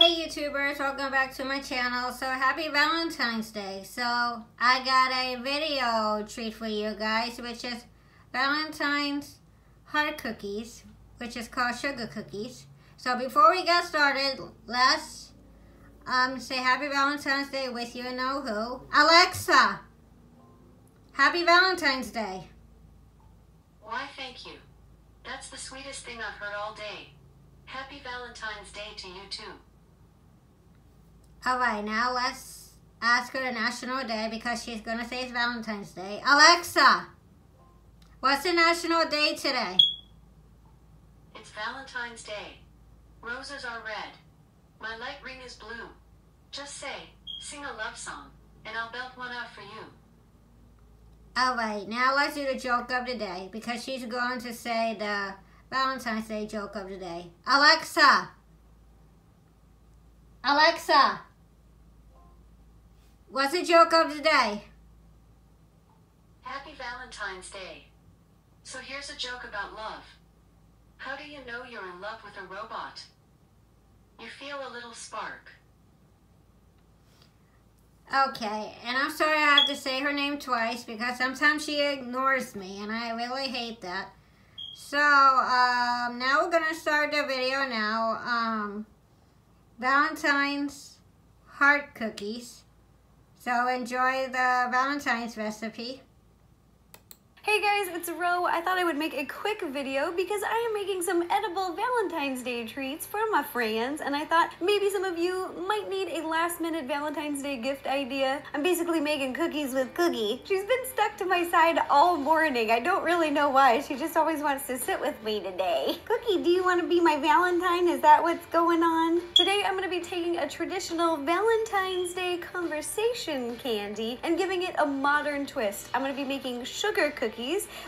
Hey YouTubers, welcome back to my channel. So happy Valentine's Day. So I got a video treat for you guys, which is Valentine's heart cookies, which is called sugar cookies. So before we get started, let's say happy Valentine's Day with you know who. Alexa, happy Valentine's Day. Why, thank you. That's the sweetest thing I've heard all day. Happy Valentine's Day to you too. Alright, now let's ask her the national day because she's going to say it's Valentine's Day. Alexa, what's the national day today? It's Valentine's Day. Roses are red. My light ring is blue. Just sing a love song, and I'll belt one out for you. Alright, now let's do the joke of the day because she's going to say the Valentine's Day joke of the day. Alexa, what's the joke of the day? Happy Valentine's Day. So here's a joke about love. How do you know you're in love with a robot? You feel a little spark. Okay, and I'm sorry I have to say her name twice because sometimes she ignores me and I really hate that. So, now we're going to start the video now. Valentine's heart cookies. So enjoy the Valentine's recipe. Hey guys, it's Ro. I thought I would make a quick video because I am making some edible Valentine's Day treats for my friends, and I thought maybe some of you might need a last-minute Valentine's Day gift idea. I'm basically making cookies with Cookie. She's been stuck to my side all morning. I don't really know why. She just always wants to sit with me today. Cookie, do you want to be my Valentine? Is that what's going on? Today I'm going to be taking a traditional Valentine's Day conversation candy and giving it a modern twist. I'm going to be making sugar cookies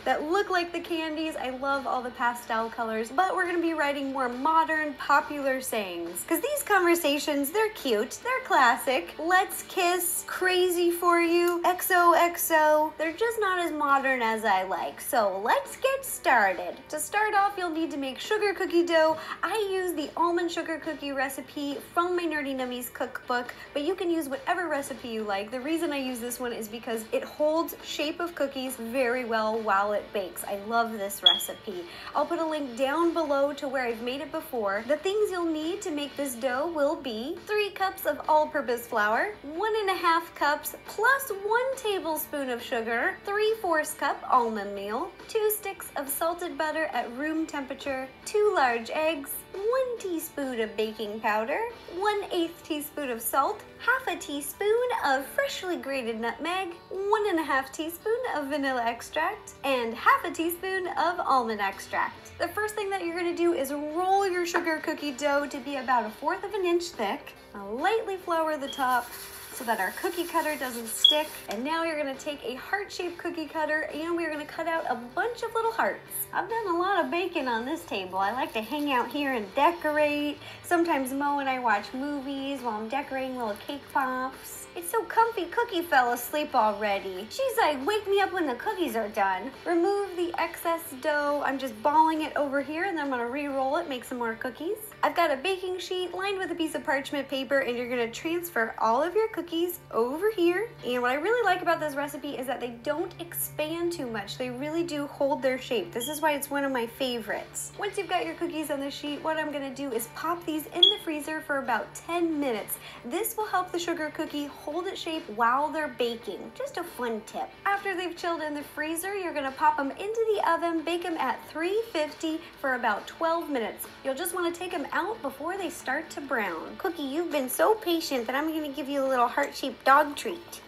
that look like the candies. I love all the pastel colors, but we're gonna be writing more modern, popular sayings. Because these conversations, they're cute, they're classic. Let's kiss, crazy for you, XOXO. They're just not as modern as I like. So let's get started. To start off, you'll need to make sugar cookie dough. I use the almond sugar cookie recipe from my Nerdy Nummies cookbook, but you can use whatever recipe you like. The reason I use this one is because it holds shape of cookies very well while it bakes. I love this recipe. I'll put a link down below to where I've made it before. The things you'll need to make this dough will be 3 cups of all-purpose flour, 1.5 cups plus 1 tablespoon of sugar, 3/4 cup almond meal, 2 sticks of salted butter at room temperature, 2 large eggs, 1 teaspoon of baking powder, 1/8 teaspoon of salt, half a teaspoon of freshly grated nutmeg, 1.5 teaspoon of vanilla extract, and half a teaspoon of almond extract. The first thing that you're going to do is roll your sugar cookie dough to be about 1/4 of an inch thick. Lightly flour the top so that our cookie cutter doesn't stick. And now you're gonna take a heart-shaped cookie cutter and we're gonna cut out a bunch of little hearts. I've done a lot of baking on this table. I like to hang out here and decorate. Sometimes Mo and I watch movies while I'm decorating little cake pops. It's so comfy, Cookie fell asleep already. She's like, wake me up when the cookies are done. Remove the excess dough. I'm just balling it over here and then I'm gonna re-roll it, make some more cookies. I've got a baking sheet lined with a piece of parchment paper and you're gonna transfer all of your cookies over here. And what I really like about this recipe is that they don't expand too much. They really do hold their shape. This is why it's one of my favorites. Once you've got your cookies on the sheet, what I'm gonna do is pop these in the freezer for about 10 minutes. This will help the sugar cookie hold its shape while they're baking. Just a fun tip. After they've chilled in the freezer, you're gonna pop them into the oven, bake them at 350 for about 12 minutes. You'll just wanna take them out before they start to brown. Cookie, you've been so patient that I'm gonna give you a little heart-shaped dog treat.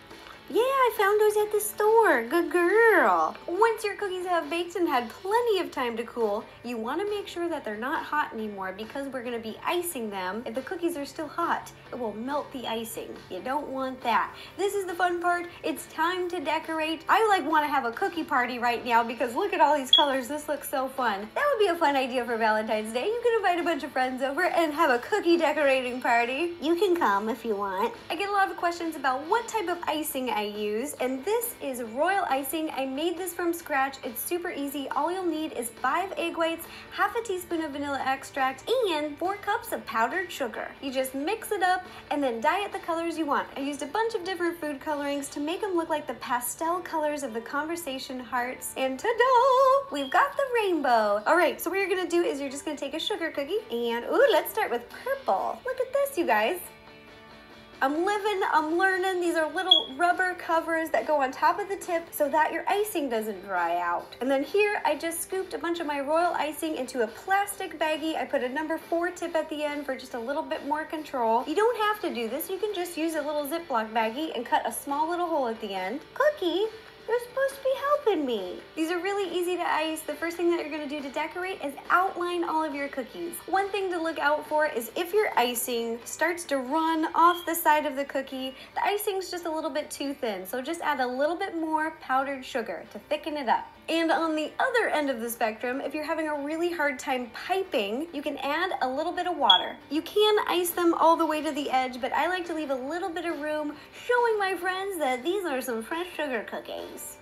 Yeah, I found those at the store. Good girl. Once your cookies have baked and had plenty of time to cool, you want to make sure that they're not hot anymore because we're going to be icing them. If the cookies are still hot, it will melt the icing. You don't want that. This is the fun part. It's time to decorate. I want to have a cookie party right now because look at all these colors. This looks so fun. That would be a fun idea for Valentine's Day. You can invite a bunch of friends over and have a cookie decorating party. You can come if you want. I get a lot of questions about what type of icing I I use, and this is royal icing. I made this from scratch. It's super easy. All you'll need is 5 egg whites, half a teaspoon of vanilla extract, and 4 cups of powdered sugar. You just mix it up and then dye it the colors you want. I used a bunch of different food colorings to make them look like the pastel colors of the conversation hearts, and ta-da! We've got the rainbow. All right, so what you're gonna do is you're just gonna take a sugar cookie and, ooh, let's start with purple. Look at this, you guys. I'm living, I'm learning. These are little rubber covers that go on top of the tip so that your icing doesn't dry out. And then here, I just scooped a bunch of my royal icing into a plastic baggie. I put a number 4 tip at the end for just a little bit more control. You don't have to do this. You can just use a little Ziploc baggie and cut a small little hole at the end. Cookie, you're supposed to be helping me. These are really easy to ice. The first thing that you're gonna do to decorate is outline all of your cookies. One thing to look out for is if your icing starts to run off the side of the cookie, the icing's just a little bit too thin, so just add a little bit more powdered sugar to thicken it up. And on the other end of the spectrum, if you're having a really hard time piping, you can add a little bit of water. You can ice them all the way to the edge, but I like to leave a little bit of room, showing my friends that these are some fresh sugar cookies.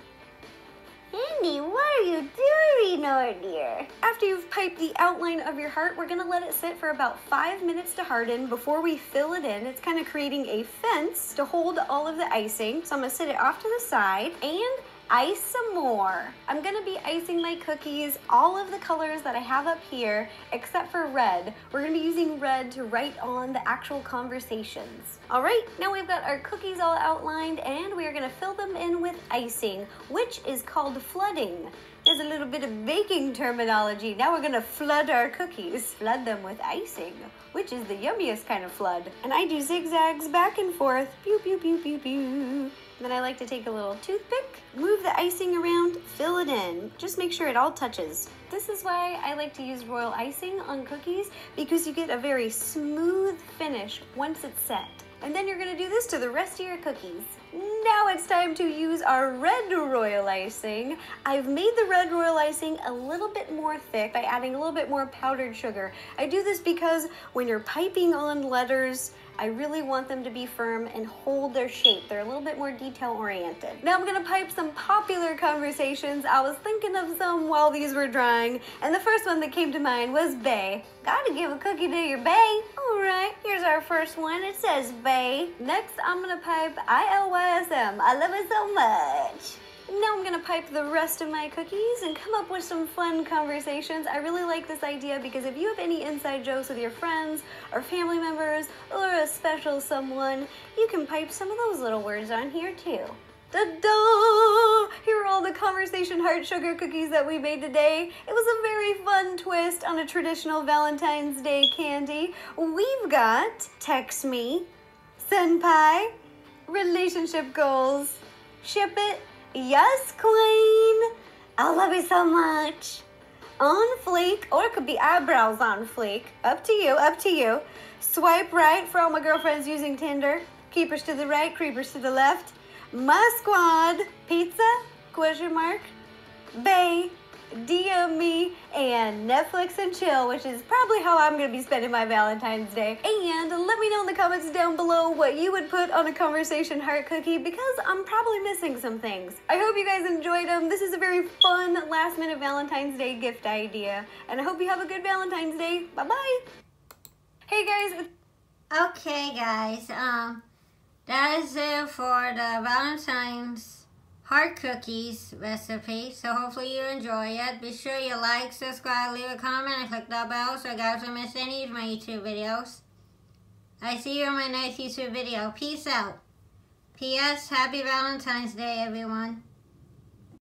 Andy, what are you doing over here? After you've piped the outline of your heart, we're gonna let it sit for about 5 minutes to harden before we fill it in. It's kind of creating a fence to hold all of the icing. So I'm gonna sit it off to the side and ice some more. I'm gonna be icing my cookies all of the colors that I have up here except for red. We're gonna be using red to write on the actual conversations. All right, now we've got our cookies all outlined and we are gonna fill them in with icing, which is called flooding. There's a little bit of baking terminology. Now we're gonna flood our cookies. Flood them with icing, which is the yummiest kind of flood. And I do zigzags back and forth. Pew, pew, pew, pew, pew. Then I like to take a little toothpick, move the icing around, fill it in. Just make sure it all touches. This is why I like to use royal icing on cookies, because you get a very smooth finish once it's set. And then you're gonna do this to the rest of your cookies. Now it's time to use our red royal icing. I've made the red royal icing a little bit more thick by adding a little bit more powdered sugar. I do this because when you're piping on letters, I really want them to be firm and hold their shape. They're a little bit more detail oriented. Now I'm gonna pipe some popular conversations. I was thinking of some while these were drying, and the first one that came to mind was bae. Gotta give a cookie to your bae. All right, here's our first one. It says bae. Next, I'm gonna pipe ILYSM. I love it so much. Now I'm gonna pipe the rest of my cookies and come up with some fun conversations. I really like this idea because if you have any inside jokes with your friends or family members or a special someone, you can pipe some of those little words on here too. Ta-da! Here are all the conversation heart sugar cookies that we made today. It was a very fun twist on a traditional Valentine's Day candy. We've got text me, senpai, relationship goals, ship it, yes, queen. I love you so much. On fleek, or it could be eyebrows on fleek. Up to you, up to you. Swipe right for all my girlfriends using Tinder. Keepers to the right, creepers to the left. My squad, pizza, question mark, bae, DM me, and Netflix and chill, which is probably how I'm going to be spending my Valentine's Day. And let me know in the comments down below what you would put on a conversation heart cookie, because I'm probably missing some things. I hope you guys enjoyed them. This is a very fun last minute Valentine's Day gift idea. And I hope you have a good Valentine's Day. Bye-bye. Hey guys. Okay guys, that is it for the Valentine's heart cookies recipe. So hopefully you enjoy it. Be sure you like, subscribe, leave a comment, and click that bell so you guys don't miss any of my YouTube videos. I see you in my next YouTube video. Peace out. P.S. Happy Valentine's Day, everyone.